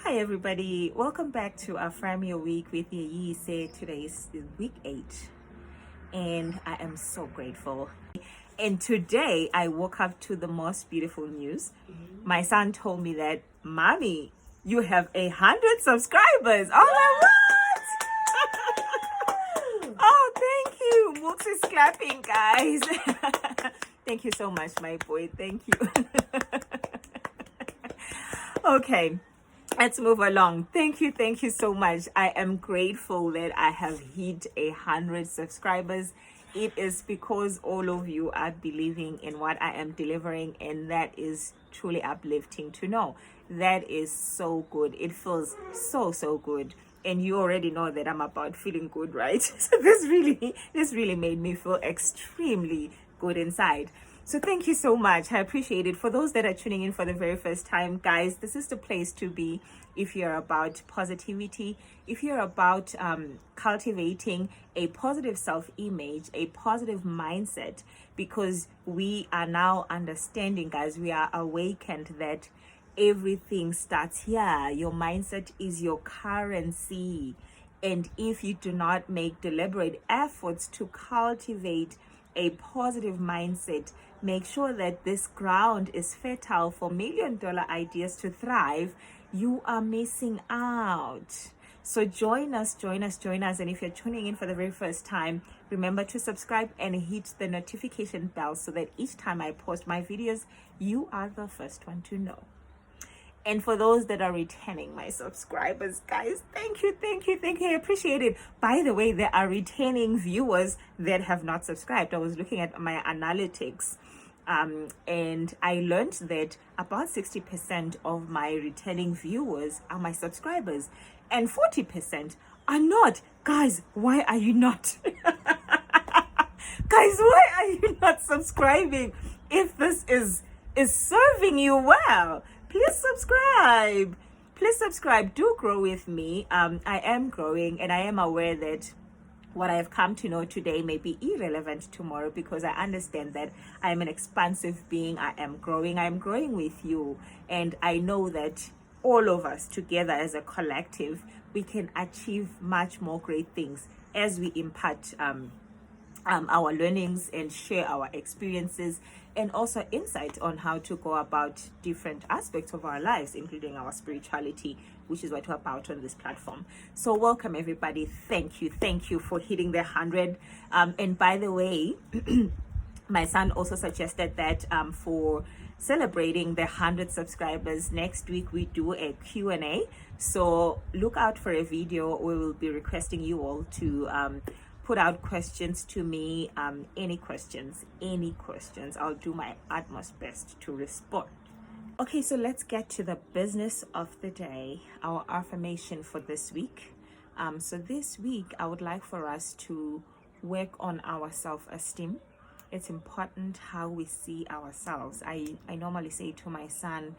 Hi everybody, welcome back to Affirm Your Week with VIII. Today is week 8 and I am so grateful. And today I woke up to the most beautiful news. My son told me that, Mommy, you have 100 subscribers. Oh my what? Oh, thank you. Mooks is clapping, guys. Thank you so much, my boy. Thank you. Okay. Let's move along. Thank you so much. I am grateful that I have hit 100 subscribers. It is because all of you are believing in what I am delivering, and that is truly uplifting to know. That is so good. It feels so good. And you already know that I'm about feeling good, right? So this really made me feel extremely good inside. So thank you so much. I appreciate it. For those that are tuning in for the very first time, guys, this is the place to be if you're about positivity, if you're about cultivating a positive self-image, a positive mindset, because we are now understanding, guys, we are awakened that everything starts here. Your mindset is your currency. And if you do not make deliberate efforts to cultivate a positive mindset, make sure that this ground is fertile for $1 million ideas to thrive, you are missing out. So join us. And if you're tuning in for the very first time, remember to subscribe and hit the notification bell so that each time I post my videos, you are the first one to know. And for those that are returning, my subscribers, guys, thank you. I appreciate it. By the way, there are returning viewers that have not subscribed. I was looking at my analytics, and I learned that about 60% of my returning viewers are my subscribers, and 40% are not. Guys, why are you not? Guys, why are you not subscribing? If this is serving you well, please subscribe. Do grow with me. I am growing, and I am aware that what I have come to know today may be irrelevant tomorrow, because I understand that I am an expansive being. I am growing with you, and I know that all of us together as a collective, we can achieve much more great things as we impart our learnings and share our experiences, and also insight on how to go about different aspects of our lives, including our spirituality, which is what we're about on this platform. So welcome everybody. Thank you for hitting the 100. And by the way, my son also suggested that for celebrating the 100 subscribers, next week we do a Q&A. So look out for a video. We will be requesting you all to put out questions to me. Any questions, I'll do my utmost best to respond. Okay, so let's get to the business of the day, our affirmation for this week. So this week I would like for us to work on our self-esteem. It's important how we see ourselves. I normally say to my son,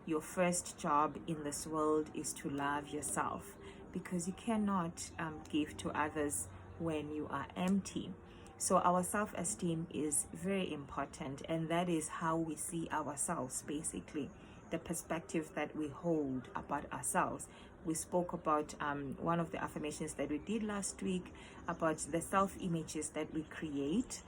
your first job in this world is to love yourself, because you cannot give to others when you are empty. So our self-esteem is very important, and that is how we see ourselves, basically the perspective that we hold about ourselves. We spoke about one of the affirmations that we did last week about the self-images that we create.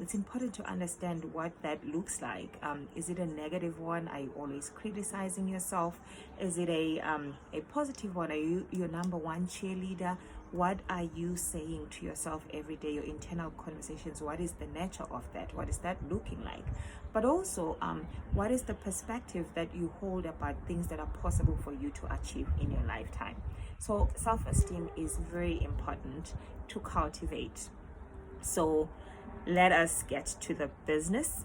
It's important to understand what that looks like. Is it a negative one? Are you always criticizing yourself? Is it a positive one? Are you your number one cheerleader? What are you saying to yourself every day? Your internal conversations, what is the nature of that? What is that looking like? But also, what is the perspective that you hold about things that are possible for you to achieve in your lifetime? So self-esteem is very important to cultivate. So let us get to the business.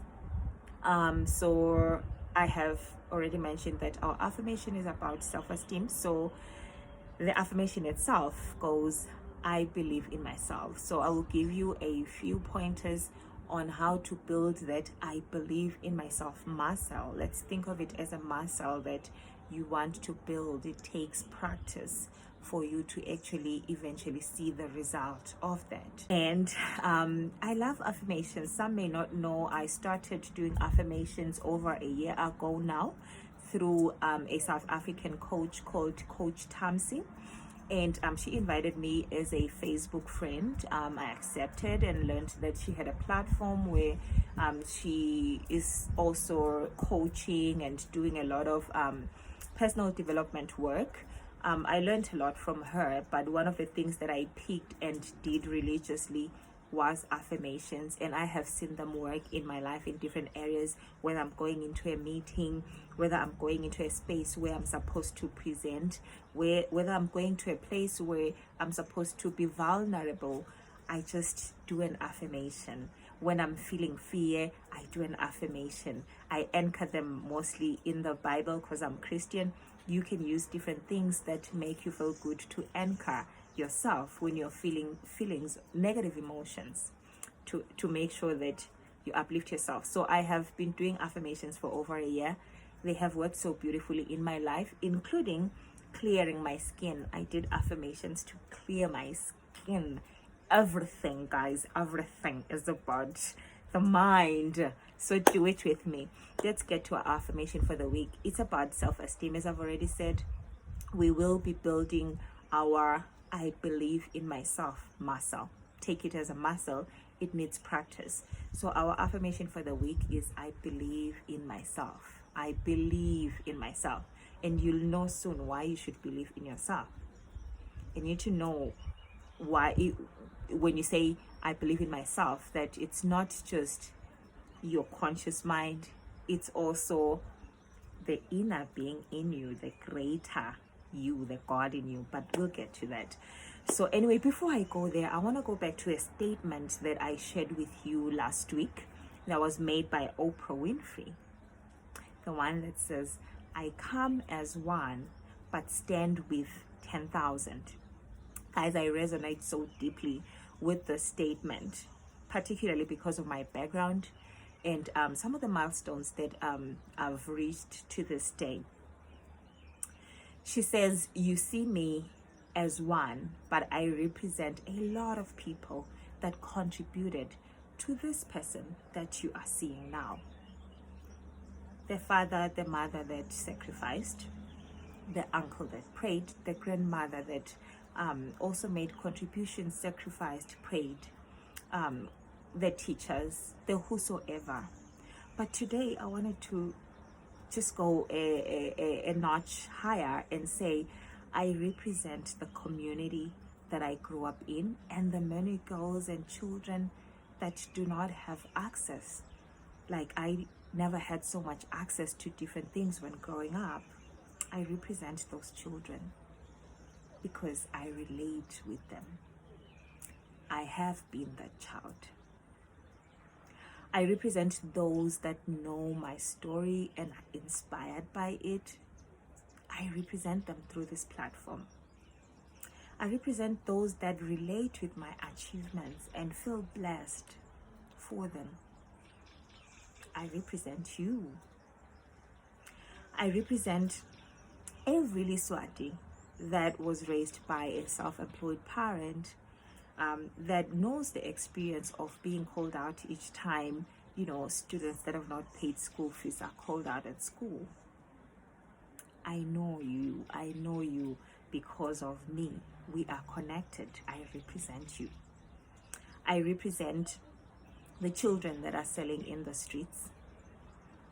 So I have already mentioned that our affirmation is about self-esteem. So the affirmation itself goes, I believe in myself. So I will give you a few pointers on how to build that I believe in myself muscle. Let's think of it as a muscle that you want to build. It takes practice for you to actually eventually see the result of that. And I love affirmations. Some may not know I started doing affirmations over a year ago now. through a South African coach called Coach Tamsi. And she invited me as a Facebook friend. I accepted and learned that she had a platform where she is also coaching and doing a lot of personal development work. I learned a lot from her, but one of the things that I picked and did religiously was affirmations, and I have seen them work in my life in different areas, whether I'm going into a meeting, whether I'm going into a space where I'm supposed to present, whether I'm going to a place where I'm supposed to be vulnerable. I just do an affirmation. When I'm feeling fear, I do an affirmation. I anchor them mostly in the Bible because I'm Christian. You can use different things that make you feel good to anchor yourself when you're feeling negative emotions, to make sure that you uplift yourself. So I have been doing affirmations for over a year. They have worked so beautifully in my life, including clearing my skin. I did affirmations to clear my skin. Everything, guys, everything is about the mind. So do it with me. Let's get to our affirmation for the week. It's about self-esteem. As I've already said, we will be building our I believe in myself muscle. Take it as a muscle. It needs practice. So our affirmation for the week is I believe in myself. I believe in myself. And you'll know soon why you should believe in yourself. You need to know why when you say I believe in myself, that it's not just your conscious mind, it's also the inner being in you, the greater you, the God in you. But we'll get to that. So anyway, before I go there, I want to go back to a statement that I shared with you last week that was made by Oprah Winfrey. The one that says, I come as one, but stand with 10,000. Guys, I resonate so deeply with the statement, particularly because of my background and some of the milestones that I've reached to this day. She says, you see me as one, but I represent a lot of people that contributed to this person that you are seeing now. The father, the mother that sacrificed, the uncle that prayed, the grandmother that also made contributions, sacrificed, prayed, the teachers, the whosoever. But today I wanted to just go a notch higher and say, I represent the community that I grew up in and the many girls and children that do not have access. Like, I never had so much access to different things when growing up. I represent those children because I relate with them. I have been that child. I represent those that know my story and are inspired by it. I represent them through this platform. I represent those that relate with my achievements and feel blessed for them. I represent you. I represent every Swati that was raised by a self-employed parent, that knows the experience of being called out each time, students that have not paid school fees are called out at school. I know you because of me. We are connected. I represent you. I represent the children that are selling in the streets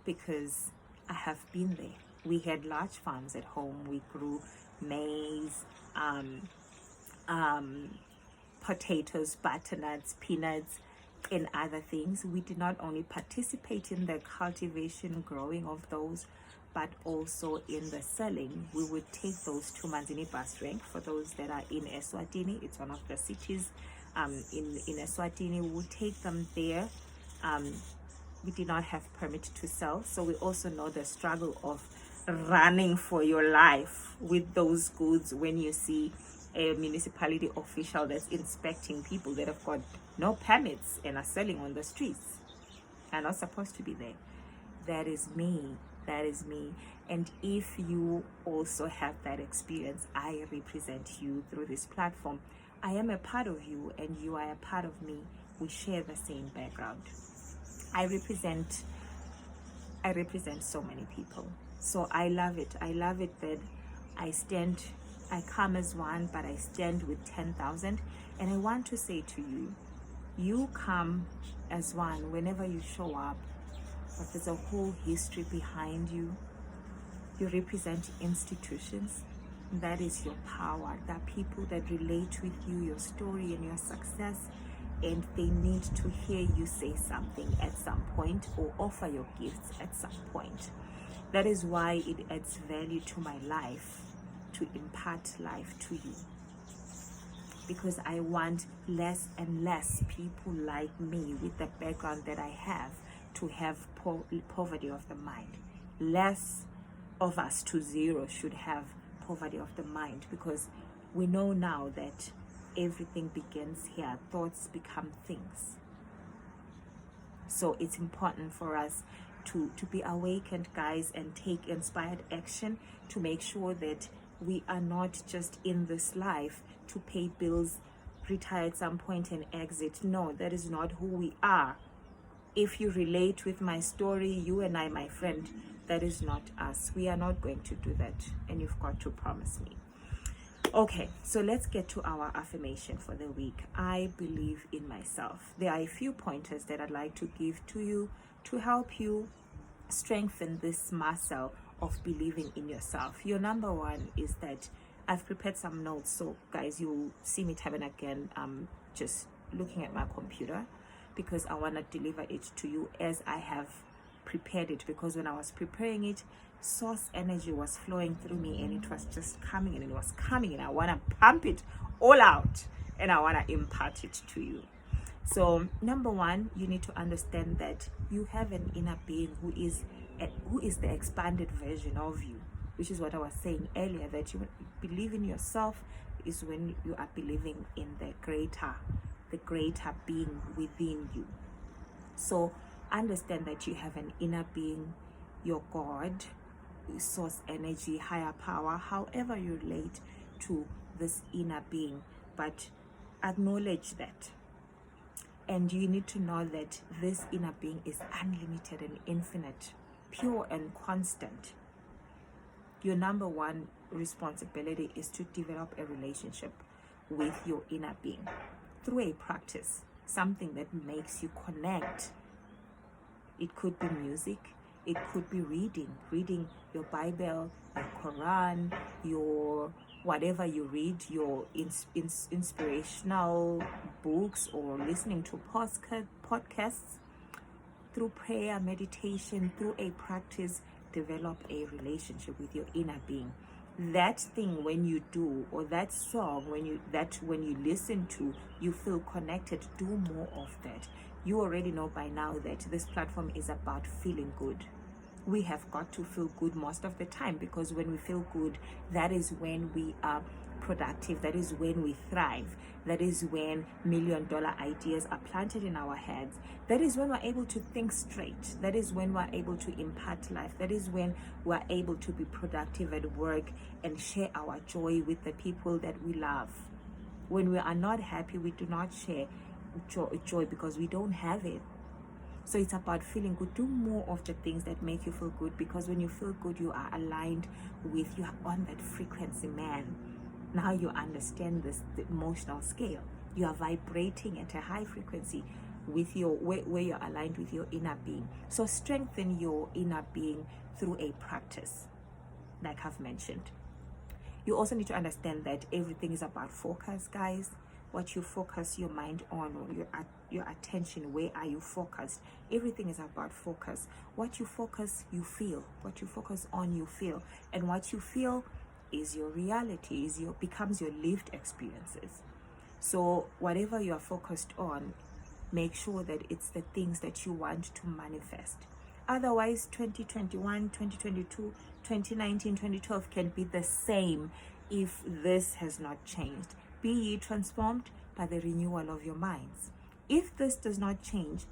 because I have been there. We had large farms at home. We grew maize, potatoes, butternuts, peanuts, and other things. We did not only participate in the cultivation, growing of those, but also in the selling. We would take those to Manzini bus rank. For those that are in Eswatini, it's one of the cities in Eswatini. We would take them there. We did not have permit to sell, so we also know the struggle of running for your life with those goods when you see a municipality official that's inspecting people that have got no permits and are selling on the streets, are not supposed to be there. That is me. That is me. And if you also have that experience, I represent you through this platform. I am a part of you and you are a part of me. We share the same background. I represent so many people. So I love it. I love it that I come as one, but I stand with 10,000. And I want to say to you, you come as one whenever you show up, but there's a whole history behind you. You represent institutions. That is your power. There are people that relate with you, your story and your success, and they need to hear you say something at some point or offer your gifts at some point. That is why it adds value to my life to impart life to you, because I want less and less people like me with the background that I have to have poverty of the mind. Less of us to zero should have poverty of the mind, because we know now that everything begins here. Thoughts become things. So it's important for us to be awakened, guys, and take inspired action to make sure that we are not just in this life to pay bills, retire at some point and exit. No, that is not who we are. If you relate with my story, you and I, my friend, that is not us. We are not going to do that, and you've got to promise me. Okay, so let's get to our affirmation for the week. I believe in myself. There are a few pointers that I'd like to give to you to help you strengthen this muscle of believing in yourself. Your number one is that I've prepared some notes, so guys, you'll see me time and again just looking at my computer, because I want to deliver it to you as I have prepared it, because when I was preparing it, source energy was flowing through me and it was just coming in, and it was coming in. I want to pump it all out and I want to impart it to you. So number one, you need to understand that you have an inner being who is the expanded version of you, which is what I was saying earlier, that you believe in yourself is when you are believing in the greater being within you. So understand that you have an inner being, your God, source energy, higher power, however you relate to this inner being, but acknowledge that. And you need to know that this inner being is unlimited and infinite, pure and constant. Your number one responsibility is to develop a relationship with your inner being through a practice, something that makes you connect. It could be music, it could be reading your Bible, your Quran, your whatever you read, your inspirational books, or listening to podcasts. Through prayer, meditation, through a practice, develop a relationship with your inner being. That thing when you do, or that song when you listen to, you feel connected, do more of that. You already know by now that this platform is about feeling good. We have got to feel good most of the time, because when we feel good, that is when we are productive, that is when we thrive, that is when $1 million ideas are planted in our heads, that is when we're able to think straight, that is when we're able to impart life, that is when we're able to be productive at work and share our joy with the people that we love. When we are not happy, we do not share joy because we don't have it. So it's about feeling good. Do more of the things that make you feel good, because when you feel good, you are aligned with, you are on that frequency, man. Now you understand the emotional scale. You are vibrating at a high frequency with where you're aligned with your inner being. So strengthen your inner being through a practice, like I've mentioned. You also need to understand that everything is about focus, guys. What you focus your mind on, or your attention, where are you focused? Everything is about focus. What you focus, you feel. What you focus on, you feel. And what you feel is your reality, becomes your lived experiences. So whatever you are focused on, make sure that it's the things that you want to manifest. Otherwise, 2021, 2022, 2019, 2012 can be the same if this has not changed. Be ye transformed by the renewal of your minds. If this does not change,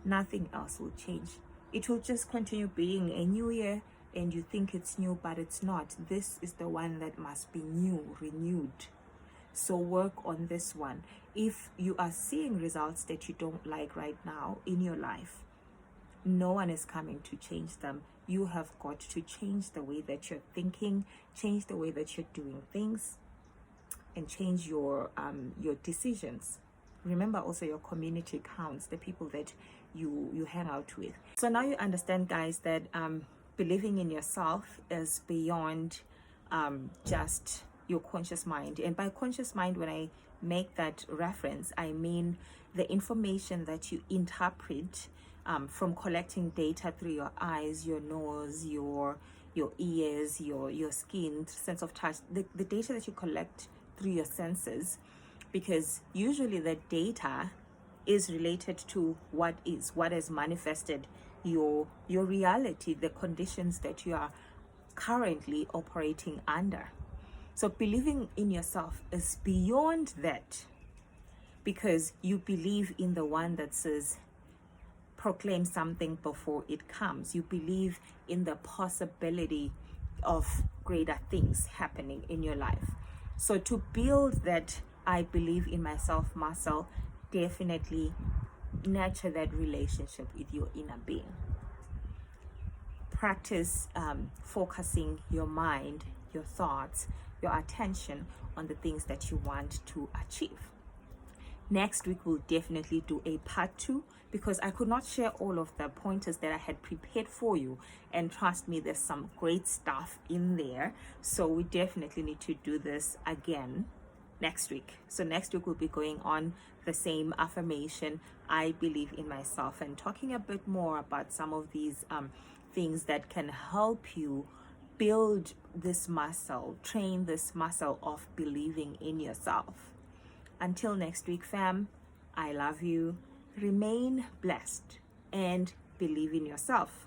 nothing else will change. It will just continue being a new year, and you think it's new, but it's not. This is the one that must be new, renewed. So work on this one. If you are seeing results that you don't like right now in your life, no one is coming to change them. you have got to change the way that you're thinking, change the way that you're doing things, and change your decisions. Remember also, your community counts, the people that you hang out with. So now you understand, guys, that believing in yourself is beyond just your conscious mind. And by conscious mind, when I make that reference, I mean the information that you interpret from collecting data through your eyes, your nose, your ears, your skin, sense of touch, the data that you collect through your senses, because usually the data is related to what has manifested your reality, the conditions that you are currently operating under. So believing in yourself is beyond that, because you believe in the one that says, proclaim something before it comes. You believe in the possibility of greater things happening in your life. So to build that I believe in myself muscle, definitely nurture that relationship with your inner being. Practice focusing your mind, your thoughts, your attention on the things that you want to achieve. Next week, we'll definitely do a part 2, because I could not share all of the pointers that I had prepared for you. And trust me, there's some great stuff in there. So we definitely need to do this again next week. So next week, we'll be going on the same affirmation, I believe in myself, and talking a bit more about some of these things that can help you build this muscle, train this muscle of believing in yourself. Until next week, fam, I love you. Remain blessed and believe in yourself.